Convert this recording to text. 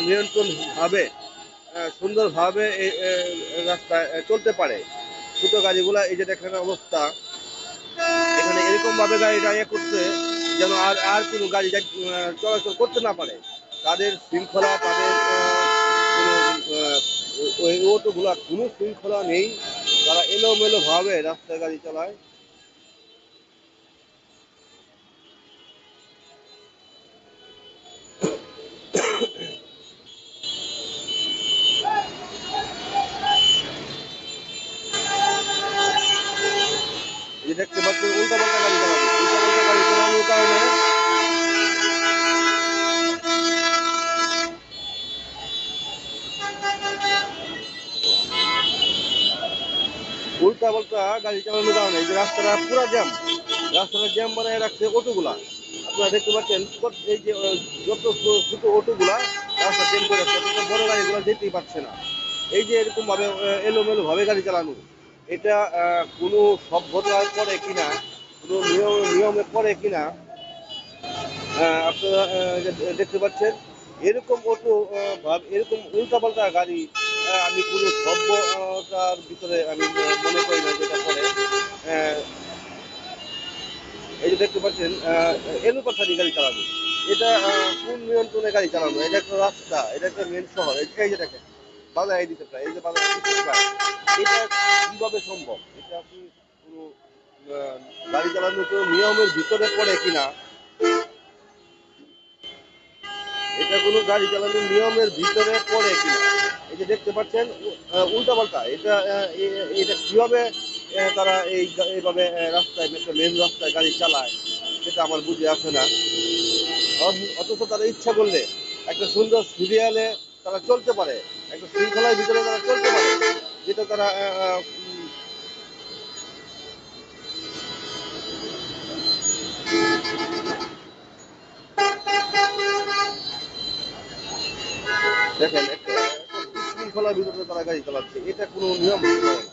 নিয়ন্ত্রণভাবে সুন্দরভাবে এই রাস্তায় চলতে পারে। ছোট গাড়িগুলা এই যে দেখেন অবস্থা, এখানে এরকম ভাবে গাড়িটা করছে যেন আর আর কোনো গাড়ি চলাচল করতে না পারে। তাদের শৃঙ্খলা, তাদের ওই অটোগুলা কোনো শৃঙ্খলা নেই, তারা এলোমেলো ভাবে রাস্তায় গাড়ি চালায়। এই যে দেখতে পাচ্ছেন উল্টা পাল্টা গাড়ি চালানো, উল্টা পাল্টা গাড়ি চালানোর কারণে উল্টা পাল্টা গাড়ি চালানোর কারণে এই যে রাস্তাটা পুরা জ্যাম, রাস্তাটা জ্যাম বানায় রাখছে অটোগুলা। আপনারা দেখতে পাচ্ছেন এই যে যত ছোট অটোগুলা রাস্তা জ্যাম করে রাখছে, বড় গাড়িগুলো যেতেই পারছে না। এই যে এরকম ভাবে এলোমেলো ভাবে গাড়ি চালানো, এটা কোনো সভ্যতায় পড়ে কিনা, কোনো নিয়মে পড়ে কিনা, আপনারা দেখতে পাচ্ছেন এরকম অটো এরকম উল্টাপাল্টা গাড়ি আমি কোনো সভ্যতার ভিতরে আমি মনে করি না যেটা করে। আহ, এই যে দেখতে পাচ্ছেন এলোপাথারি গাড়ি চালানো, এটা কোন নিয়ন্ত্রণে গাড়ি চালানো? এটা একটা রাস্তা, এটা একটা মেন শহর। এই যে দেখেন বাজারে দিতে প্রায়, এই যে বাজারে দিতে প্রায়, এটা কিভাবে সম্ভব? এটা কি কোনো গাড়ি চালানোর কোনো নিয়মের ভিতরে পড়ে কিনা, এটা কোনো গাড়ি চালানোর নিয়মের ভিতরে পড়ে কিনা? এই যে দেখতে পাচ্ছেন উল্টাপাল্টা, এটা এটা কিভাবে তারা এইভাবে রাস্তায় মেন রাস্তায় গাড়ি চালায় সেটা আমার বুঝে আসে না। অথচ তারা ইচ্ছা করলে একটা সুন্দর সিরিয়ালে তারা চলতে পারে, একটা শৃঙ্খলার ভিতরে তারা চলতে পারে, যেটা তারা দেখেন একটা বিশৃঙ্খলার ভিতরে তারা গাড়ি চালাচ্ছে, এটা কোনো নিয়ম নয়।